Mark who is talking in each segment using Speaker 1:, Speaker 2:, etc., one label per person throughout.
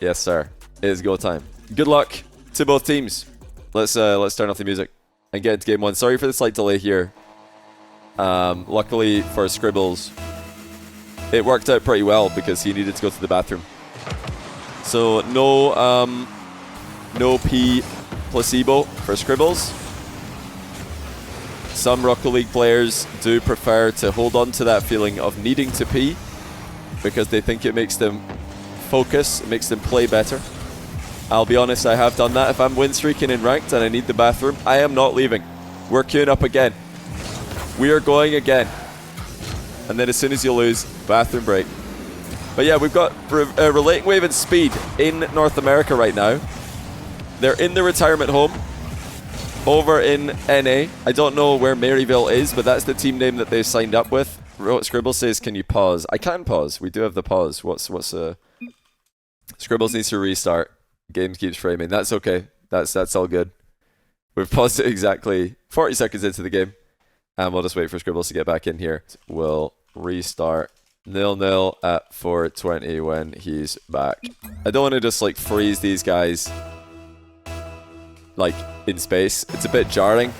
Speaker 1: Yes, sir. It is go time. Good luck to both teams. Let's turn off the music and get into game one. Sorry for the slight delay here. Luckily for Scrzbbles, it worked out pretty well because he needed to go to the bathroom. So no P placebo for Scrzbbles. Some Rocket League players do prefer to hold on to that feeling of needing to pee because they think it makes them focus, it makes them play better. I'll be honest, I have done that. If I'm win streaking in ranked and I need the bathroom, I am not leaving. We're queuing up again. We are going again. And then as soon as you lose, bathroom break. But yeah, we've got RelatingWave and Speed in North America right now. They're in the retirement home over in NA. I don't know where Maryville is, but that's the team name that they signed up with. Scrzbbles says, can you pause? I can pause. We do have the pause. Scrzbbles needs to restart. Game keeps framing. That's okay. That's all good. We've paused it exactly 40 seconds into the game. And we'll just wait for Scrzbbles to get back in here. We'll restart 0-0 at 4:20 when he's back. I don't want to just like freeze these guys like in space. It's a bit jarring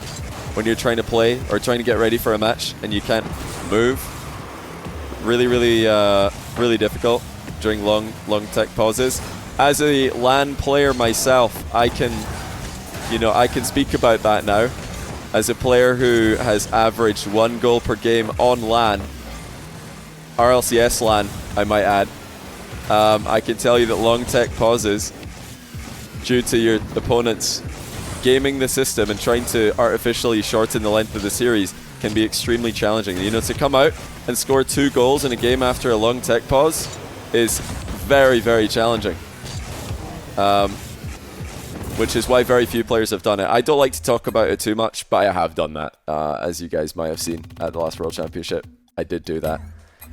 Speaker 1: when you're trying to play or trying to get ready for a match and you can't move. Really difficult during long tech pauses. As a LAN player myself, I can speak about that now. As a player who has averaged 1 goal per game on LAN, RLCS LAN, I might add, I can tell you that long tech pauses, due to your opponents gaming the system and trying to artificially shorten the length of the series, can be extremely challenging. You know, to come out and score 2 goals in a game after a long tech pause is very challenging. Which is why very few players have done it. I don't like to talk about it too much, but I have done that, as you guys might have seen at the last World Championship. I did do that.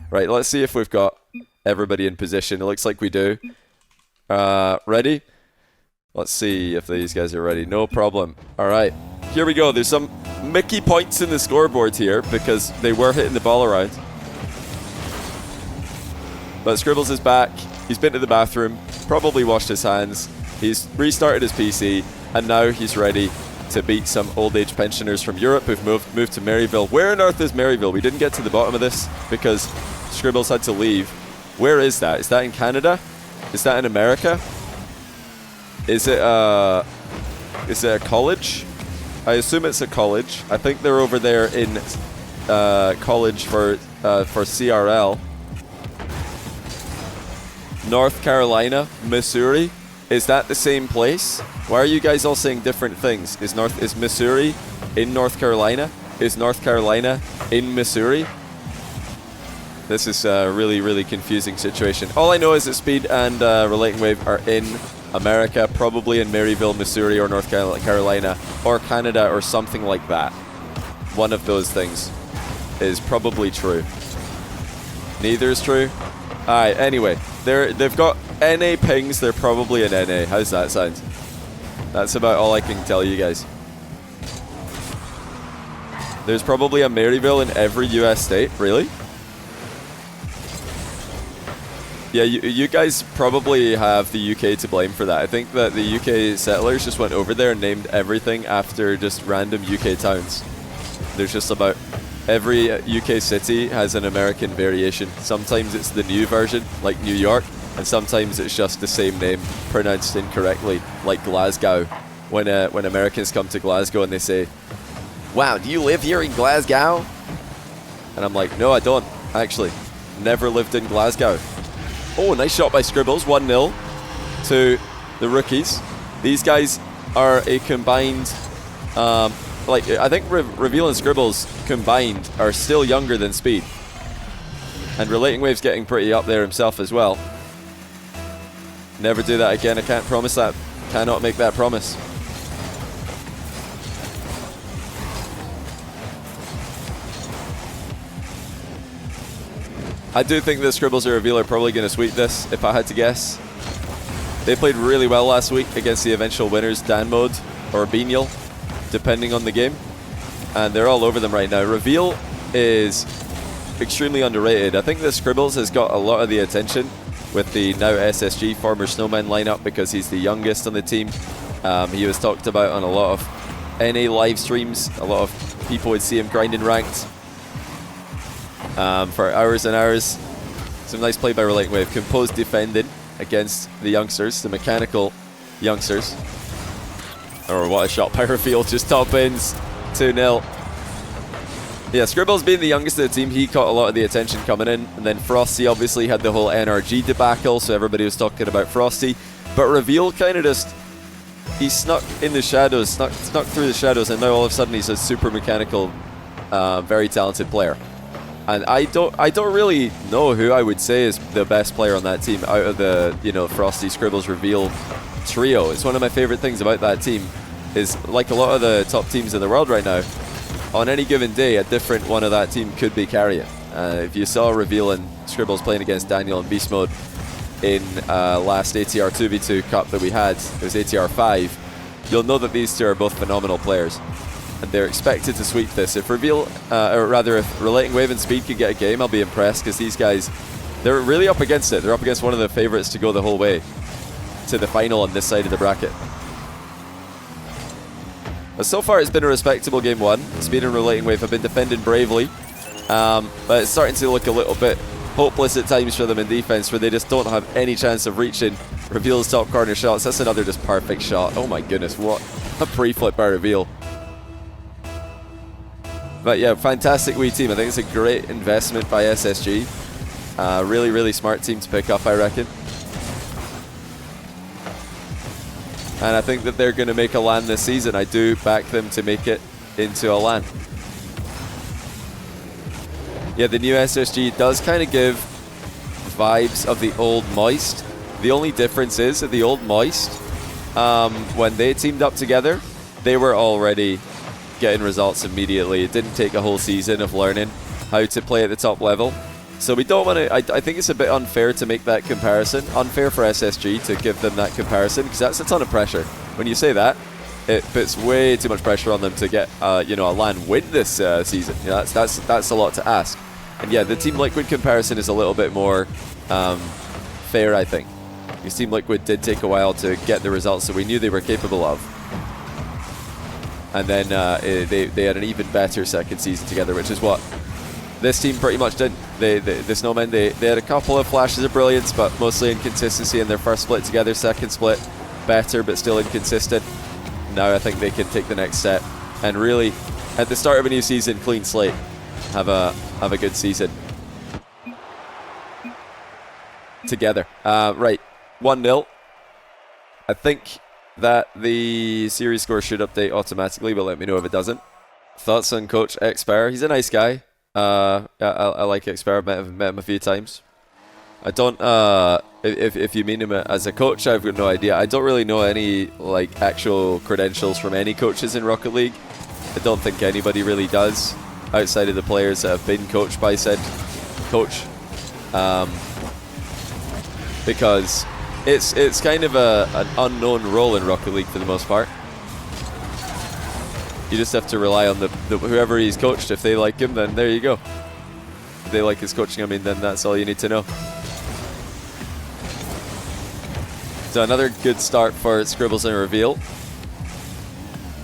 Speaker 1: Right, let's see if we've got everybody in position. It looks like we do. Ready? Let's see if these guys are ready. No problem. All right, here we go. There's some Mickey points in the scoreboard here because they were hitting the ball around. But Scrzbbles is back. He's been to the bathroom, probably washed his hands. He's restarted his PC, and now he's ready to beat some old age pensioners from Europe who've moved to Maryville. Where on earth is Maryville? We didn't get to the bottom of this because Scrzbbles had to leave. Where is that? Is that in Canada? Is that in America? Is it a college? I assume it's a college. I think they're over there in college for CRL. North Carolina, Missouri. Is that the same place? Why are you guys all saying different things? Is Missouri in North Carolina? Is North Carolina in Missouri? This is a really confusing situation. All I know is that Speed and RelatingWave are in America, probably in Maryville, Missouri, or North Carolina, or Canada, or something like that. One of those things is probably true. Neither is true. Alright, anyway, they've got NA pings, they're probably in NA. How's that sound? That's about all I can tell you guys. There's probably a Maryville in every US state, really? Yeah, you guys probably have the UK to blame for that. I think that the UK settlers just went over there and named everything after just random UK towns. There's just about every UK city has an American variation. Sometimes it's the new version, like New York, and sometimes it's just the same name pronounced incorrectly, like Glasgow. When Americans come to Glasgow and they say, "Wow, do you live here in Glasgow?" And I'm like, "No, I don't, actually. Never lived in Glasgow." Oh, nice shot by Scrzbbles, 1-0 to the rookies. These guys are a combined, I think Reveal and Scrzbbles combined are still younger than Speed. And RelatingWave's getting pretty up there himself as well. Never do that again, I can't promise that. Cannot make that promise. I do think that Scrzbbles or Reveal are probably going to sweep this, if I had to guess. They played really well last week against the eventual winners, Dan Mode or Beaniel, depending on the game. And they're all over them right now. Reveal is extremely underrated. I think that Scrzbbles has got a lot of the attention with the now SSG former Snowman lineup because he's the youngest on the team. He was talked about on a lot of NA live streams. A lot of people would see him grinding ranked for hours and hours. Some nice play by RelatingWave. Composed defending against the youngsters, the mechanical youngsters. Or what a shot by Reveal, just top ends, 2-0. Yeah, Scrzbbles being the youngest of the team, he caught a lot of the attention coming in. And then Frosty obviously had the whole NRG debacle, so everybody was talking about Frosty. But Reveal kind of just, he snuck in the shadows, snuck through the shadows, and now all of a sudden he's a super mechanical, very talented player. And I don't really know who I would say is the best player on that team out of the, you know, Frosty, Scrzbbles, Reveal trio. It's one of my favorite things about that team is, like a lot of the top teams in the world right now, on any given day a different one of that team could be carrying. If you saw Reveal and Scrzbbles playing against Daniel in Beast Mode in last ATR 2v2 Cup that we had, it was ATR 5, you'll know that these two are both phenomenal players. And they're expected to sweep this. If Reveal, or rather if RelatingWave and Speed could get a game, I'll be impressed, because these guys, they're really up against it. They're up against one of the favorites to go the whole way to the final on this side of the bracket. But so far it's been a respectable game one. Speed and RelatingWave have been defending bravely, but it's starting to look a little bit hopeless at times for them in defense, where they just don't have any chance of reaching Reveal's top corner shots. That's another just perfect shot. Oh my goodness, what a pre-flip by Reveal. But yeah, fantastic wee team. I think it's a great investment by SSG. Really, really smart team to pick up, I reckon. And I think that they're going to make a LAN this season. I do back them to make it into a LAN. Yeah, the new SSG does kind of give vibes of the old Moist. The only difference is that the old Moist, when they teamed up together, they were already getting results immediately. It didn't take a whole season of learning how to play at the top level. So we don't want to, I think it's a bit unfair to make that comparison. Unfair for SSG to give them that comparison, because that's a ton of pressure. When you say that, it puts way too much pressure on them to get you know, a LAN win this season. You know, that's a lot to ask. And yeah, the Team Liquid comparison is a little bit more fair, I think. Because Team Liquid did take a while to get the results that we knew they were capable of. And then they had an even better second season together, which is what this team pretty much did. The Snowmen, they had a couple of flashes of brilliance, but mostly inconsistency in their first split together. Second split, better, but still inconsistent. Now I think they can take the next step and really, at the start of a new season, clean slate, have a good season together. Right, 1-0. I think that the series score should update automatically, but let me know if it doesn't. Thoughts on Coach Xpire? He's a nice guy. I like Xpire. I've met him a few times. I don't, if you mean him as a coach, I've got no idea. I don't really know any like actual credentials from any coaches in Rocket League. I don't think anybody really does, outside of the players that have been coached by said coach. Because it's kind of an unknown role in Rocket League for the most part. You just have to rely on the whoever he's coached. If they like him, then there you go. If they like his coaching, I mean, then that's all you need to know. So another good start for Scrzbbles and Reveal.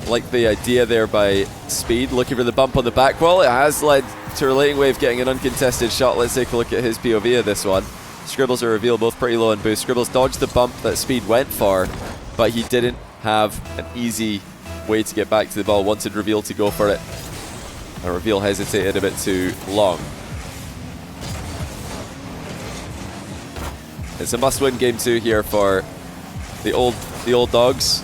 Speaker 1: Like the idea there by Speed, looking for the bump on the back wall. It has led to RelatingWave getting an uncontested shot. Let's take a look at his POV of this one. Scrzbbles and Reveal both pretty low in boost. Scrzbbles dodged the bump that Speed went for, but he didn't have an easy way to get back to the ball. Wanted Reveal to go for it, and Reveal hesitated a bit too long. It's a must-win game 2 here for the old dogs.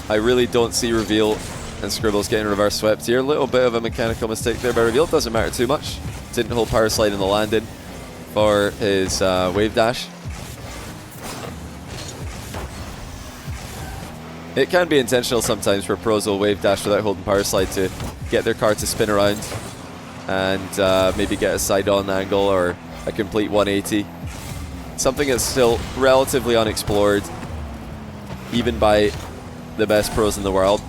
Speaker 1: I really don't see Reveal and Scrzbbles getting reverse swept here. A little bit of a mechanical mistake there by Reveal. Doesn't matter too much. Didn't hold power slide in the landing for his wave dash. It can be intentional sometimes for pros will wave dash without holding power slide to get their car to spin around and maybe get a side-on angle or a complete 180. Something that's still relatively unexplored, even by the best pros in the world.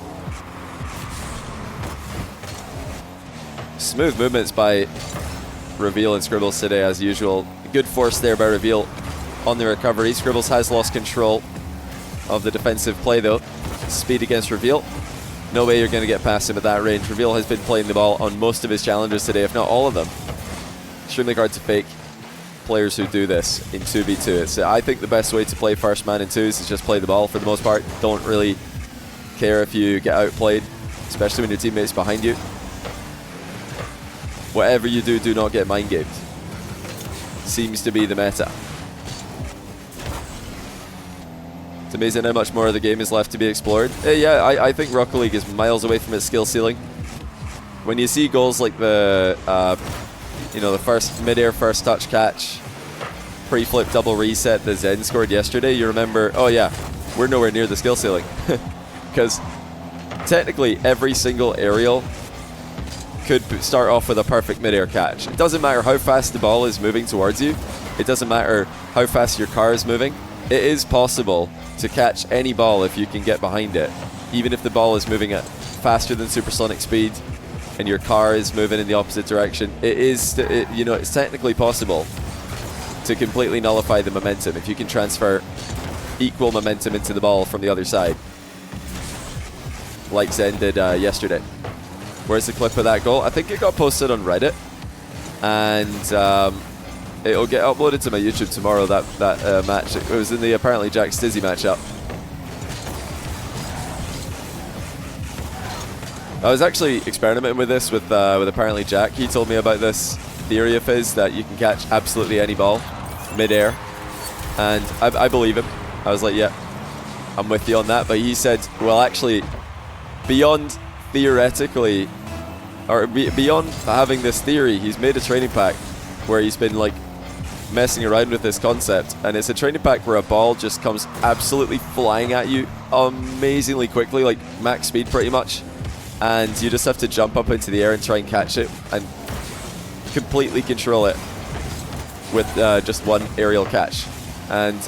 Speaker 1: Smooth movements by Reveal and Scrzbbles today as usual. Good force there by Reveal on the recovery. Scrzbbles has lost control of the defensive play though. Speed against Reveal. No way you're going to get past him at that range. Reveal has been playing the ball on most of his challenges today, if not all of them. Extremely hard to fake players who do this in 2v2. I think the best way to play first man in twos is just play the ball for the most part. Don't really care if you get outplayed, especially when your teammate's behind you. Whatever you do, do not get mind gamed. Seems to be the meta. It's amazing how much more of the game is left to be explored. Yeah, I think Rocket League is miles away from its skill ceiling. When you see goals like the, the first mid-air first touch catch, pre-flip double reset that Zen scored yesterday, you remember, oh yeah, we're nowhere near the skill ceiling. Because technically every single aerial could start off with a perfect mid-air catch. It doesn't matter how fast the ball is moving towards you. It doesn't matter how fast your car is moving. It is possible to catch any ball if you can get behind it, even if the ball is moving at faster than supersonic speed and your car is moving in the opposite direction. It's technically possible to completely nullify the momentum if you can transfer equal momentum into the ball from the other side, like Zen did yesterday. Where's the clip of that goal? I think it got posted on Reddit, and it'll get uploaded to my YouTube tomorrow, that match. It was in the apparently Jack Stizzy matchup. I was actually experimenting with this with apparently Jack. He told me about this theory of his that you can catch absolutely any ball mid-air, and I believe him. I was like, yeah, I'm with you on that. But he said, well, actually, beyond theoretically, or beyond having this theory, he's made a training pack where he's been like messing around with this concept, and it's a training pack where a ball just comes absolutely flying at you amazingly quickly, like max speed pretty much, and you just have to jump up into the air and try and catch it and completely control it with just one aerial catch. And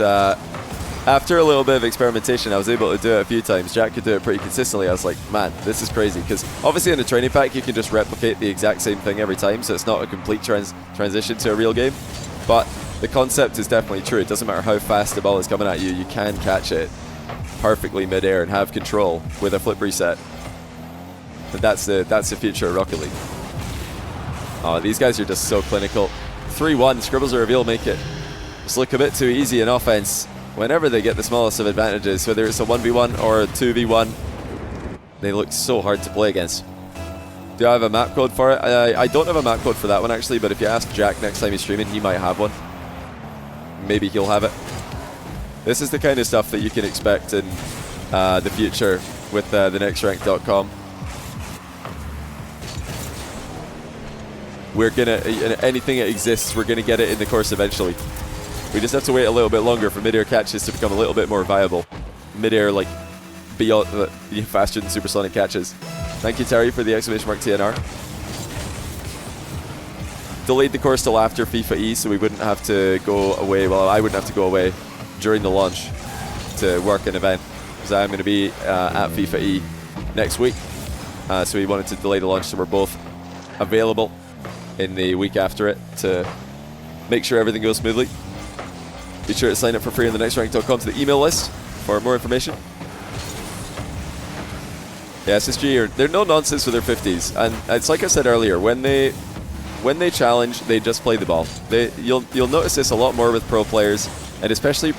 Speaker 1: after a little bit of experimentation, I was able to do it a few times. Jack could do it pretty consistently. I was like, man, this is crazy, because obviously in a training pack you can just replicate the exact same thing every time, so it's not a complete transition to a real game. But the concept is definitely true. It doesn't matter how fast the ball is coming at you, you can catch it perfectly mid-air and have control with a flip reset. And that's the future of Rocket League. Oh, these guys are just so clinical. 3-1, Scrzbbles or Reveal make it just look a bit too easy in offense whenever they get the smallest of advantages, whether it's a 1v1 or a 2v1. They look so hard to play against. Do I have a map code for it? I don't have a map code for that one actually, but if you ask Jack next time he's streaming, he might have one. Maybe he'll have it. This is the kind of stuff that you can expect in the future with thenextrank.com. We're gonna, anything that exists, we're gonna get it in the course eventually. We just have to wait a little bit longer for mid-air catches to become a little bit more viable. Mid-air, like, beyond faster than supersonic catches. Thank you, Terry, for the exclamation mark TNR. Delayed the course till after FIFA E, so we wouldn't have to go away. Well, I wouldn't have to go away during the launch to work an event, because I'm going to be at FIFA E next week. So we wanted to delay the launch so we're both available in the week after it to make sure everything goes smoothly. Be sure to sign up for free on thenextrank.com to the email list for more information. Yeah, SSG, they're no nonsense with their 50s, and it's like I said earlier, when they challenge, they just play the ball. You'll notice this a lot more with pro players, and especially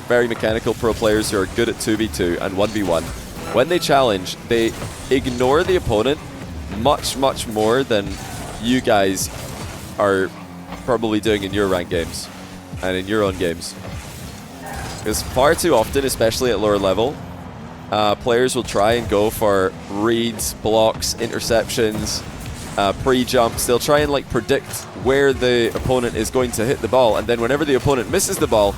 Speaker 1: very mechanical pro players who are good at 2v2 and 1v1. When they challenge, they ignore the opponent much, much more than you guys are probably doing in your ranked games and in your own games. Because far too often, especially at lower level, players will try and go for reads, blocks, interceptions, pre-jumps. They'll try and like predict where the opponent is going to hit the ball, and then whenever the opponent misses the ball,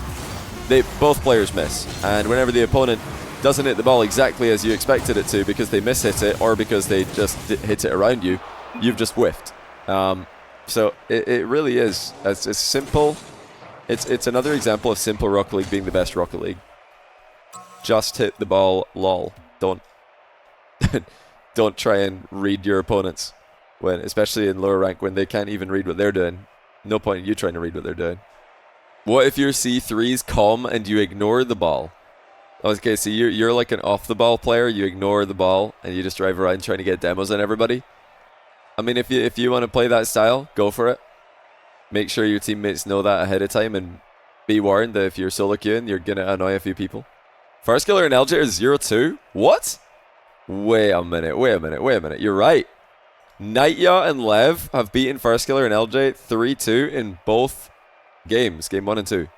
Speaker 1: both players miss. And whenever the opponent doesn't hit the ball exactly as you expected it to, because they mishit it or because they just hit it around you, you've just whiffed. So it really is as simple. It's another example of simple Rocket League being the best Rocket League. Just hit the ball, lol. Don't try and read your opponents, especially in lower rank when they can't even read what they're doing. No point in you trying to read what they're doing. What if your C3's calm and you ignore the ball? Okay, so you're like an off-the-ball player. You ignore the ball and you just drive around trying to get demos on everybody. I mean, if you want to play that style, go for it. Make sure your teammates know that ahead of time and be warned that if you're solo queuing, you're going to annoy a few people. First killer and LJ are 0-2? What? Wait a minute. You're right. Nightya and Lev have beaten First Killer and LJ 3-2 in both games, game 1 and 2.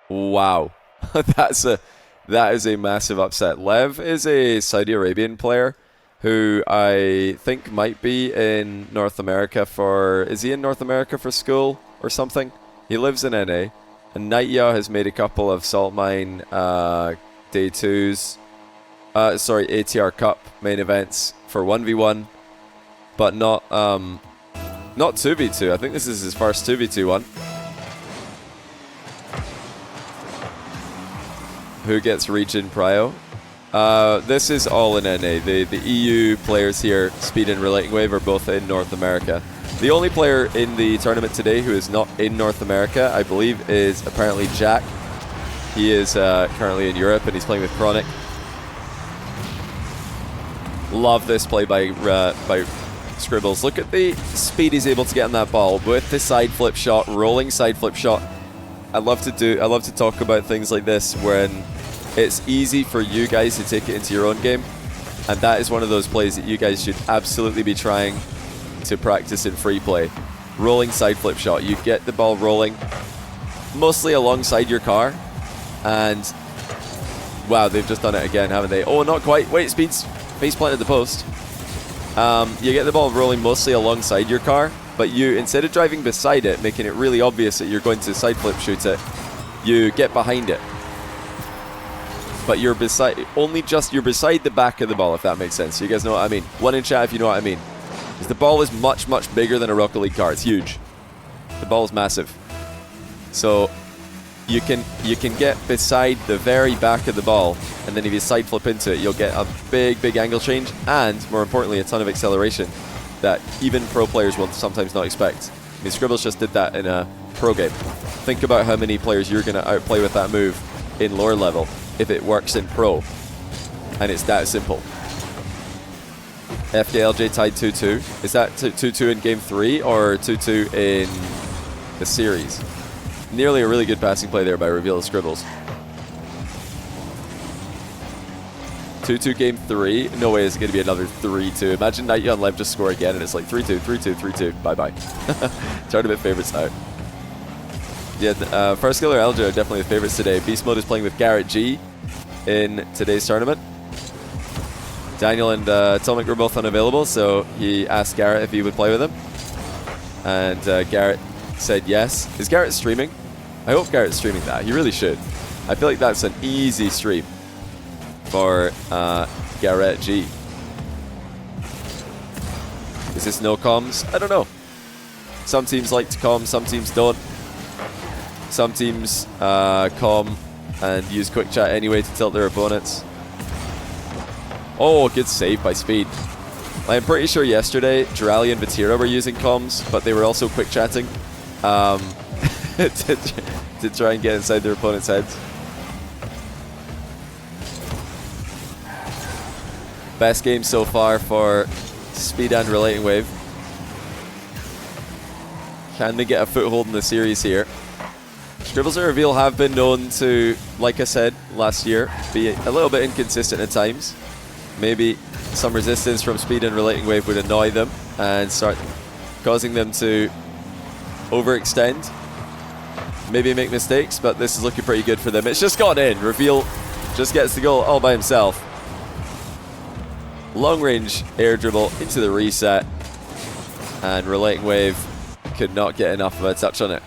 Speaker 1: Wow. That is a massive upset. Lev is a Saudi Arabian player who I think might be in North America for... Is he in North America for school or something? He lives in NA. And Nightya has made a couple of Salt Mine Day 2s. ATR Cup main events for 1v1. But not 2v2. I think this is his first 2v2 one. Who gets region prio? This is all in NA. The EU players here, Speed and RelatingWave, are both in North America. The only player in the tournament today who is not in North America, I believe, is apparently Jack. He is currently in Europe and he's playing with Chronic. Love this play by Scrzbbles. Look at the speed he's able to get on that ball with the side flip shot, rolling side flip shot. I love to talk about things like this when it's easy for you guys to take it into your own game, and that is one of those plays that you guys should absolutely be trying to practice in free play. Rolling side flip shot. You get the ball rolling mostly alongside your car, and wow, they've just done it again, haven't they? Oh, not quite. Wait, Speed's face planted the post. You get the ball rolling mostly alongside your car, but you, instead of driving beside it, making it really obvious that you're going to side flip shoot it, you get behind it. But you're beside the back of the ball, if that makes sense. You guys know what I mean. One in chat if you know what I mean. Because the ball is much, much bigger than a Rocket League car. It's huge. The ball is massive. So you can get beside the very back of the ball, and then if you side flip into it, you'll get a big, big angle change, and more importantly, a ton of acceleration that even pro players will sometimes not expect. I mean, Scrzbbles just did that in a pro game. Think about how many players you're going to outplay with that move in lower level if it works in pro, and it's that simple. FKLJ tied 2-2. Is that 2-2 in game 3 or 2-2 in the series? Nearly a really good passing play there by Reveal Scrzbbles. 2-2 game 3. No way is it going to be another 3-2. Imagine Nightya and Lev just score again and it's like 3-2, 3-2, 3-2. Bye-bye. Tournament favorites out. Yeah, First Killer LJ are definitely the favorites today. Beast Mode is playing with Garrett G in today's tournament. Daniel and Tomic were both unavailable, so he asked Garrett if he would play with him. And Garrett said yes. Is Garrett streaming? I hope Garrett's streaming that. He really should. I feel like that's an easy stream for Garrett G. Is this no comms? I don't know. Some teams like to comm, some teams don't. Some teams comm and use quick chat anyway to tilt their opponents. Oh, good save by Speed. I'm pretty sure yesterday Durali and Vatira were using comms, but they were also quick chatting to try and get inside their opponent's heads. Best game so far for Speed and RelatingWave. Can they get a foothold in the series here? Scrzbbles and Reveal have been known to, like I said last year, be a little bit inconsistent at times. Maybe some resistance from Speed and RelatingWave would annoy them and start causing them to overextend. Maybe make mistakes, but this is looking pretty good for them. It's just gone in. Reveal just gets the goal all by himself. Long range air dribble into the reset, and RelatingWave could not get enough of a touch on it.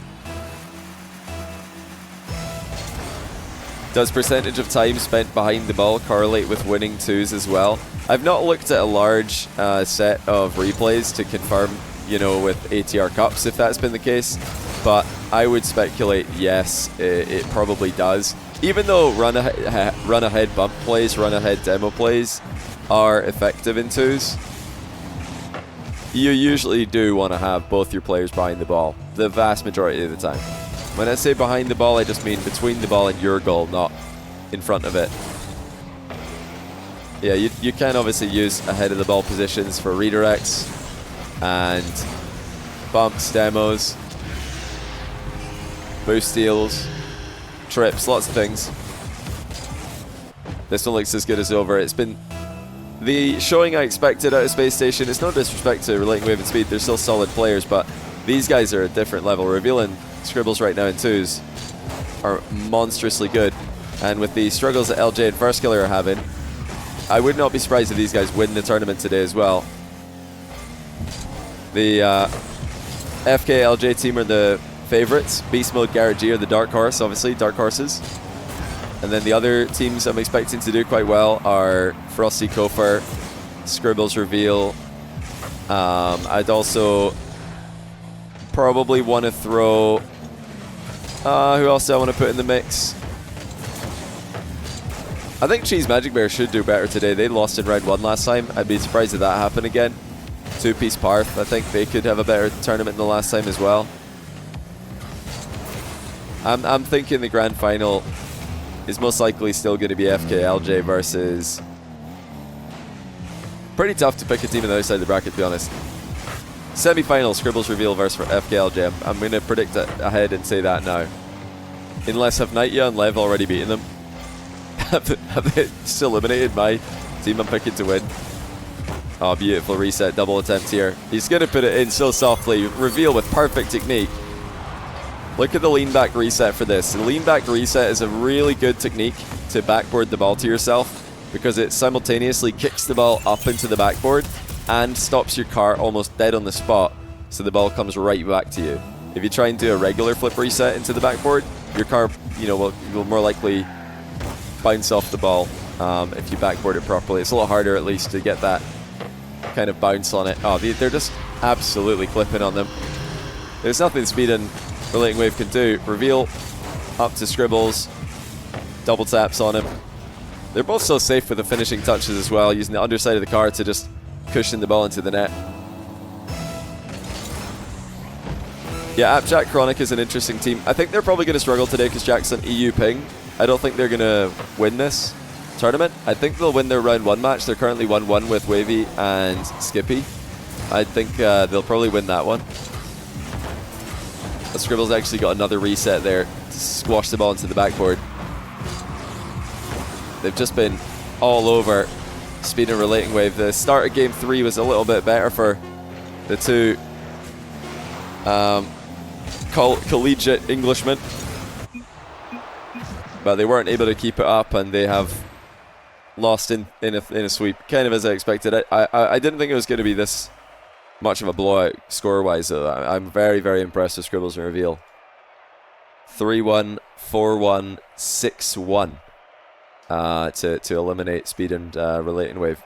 Speaker 1: Does percentage of time spent behind the ball correlate with winning 2s as well? I've not looked at a large set of replays to confirm, you know, with ATR Cups if that's been the case, but I would speculate yes, it probably does. Even though run ahead bump plays, run ahead demo plays are effective in 2s, you usually do want to have both your players behind the ball the vast majority of the time. When I say behind the ball, I just mean between the ball and your goal, not in front of it. Yeah, you can obviously use ahead of the ball positions for redirects and bumps, demos, boost steals, trips, lots of things. This one looks as good as over. It's been the showing I expected out of Space Station. It's no disrespect to RelatingWave and Speed, they're still solid players, but these guys are a different level. Reveal and Scrzbbles right now in 2s are monstrously good, and with the struggles that LJ and First Killer are having, I would not be surprised if these guys win the tournament today as well. The FK LJ team are the favorites. Beast Mode, Garrett G are the dark horse, obviously, dark horses. And then the other teams I'm expecting to do quite well are Frosty Kofer, Scrzbbles Reveal. I'd also probably want to throw... who else do I want to put in the mix? I think Cheese Magic Bear should do better today. They lost in round 1 last time. I'd be surprised if that happened again. 2-piece Parth. I think they could have a better tournament than the last time as well. I'm thinking the grand final is most likely still going to be FKLJ versus... Pretty tough to pick a team on the other side of the bracket, to be honest. Semi-final, Scrzbbles Reveal versus FKLJ. I'm going to predict it ahead and say that now. Unless have Nightya and Lev already beaten them. Have they just eliminated my team I'm picking to win? Oh, beautiful reset, double attempt here. He's going to put it in so softly. Reveal with perfect technique. Look at the lean back reset for this. The lean back reset is a really good technique to backboard the ball to yourself because it simultaneously kicks the ball up into the backboard and stops your car almost dead on the spot, so the ball comes right back to you. If you try and do a regular flip reset into the backboard, your car, will more likely bounce off the ball if you backboard it properly. It's a lot harder, at least, to get that kind of bounce on it. Oh, they're just absolutely clipping on them. There's nothing Speed and RelatingWave can do. Reveal up to Scrzbbles, double taps on him. They're both so safe with the finishing touches as well, using the underside of the car to just cushion the ball into the net. Yeah, AppJack Chronic is an interesting team. I think they're probably going to struggle today because Jack's on EU ping. I don't think they're going to win this tournament. I think they'll win their round 1 match. They're currently 1-1 with Wavy and Skippy. I think they'll probably win that one. But Scrzbbles actually got another reset there to squash the ball into the backboard. They've just been all over Speed and RelatingWave. The start of game 3 was a little bit better for the two collegiate Englishmen, but they weren't able to keep it up, and they have lost in a sweep, kind of as I expected. I didn't think it was going to be this much of a blowout score-wise, so I'm very, very impressed with Scrzbbles and Reveal. 3-1, 4-1, 6-1 to eliminate Speed and RelatingWave.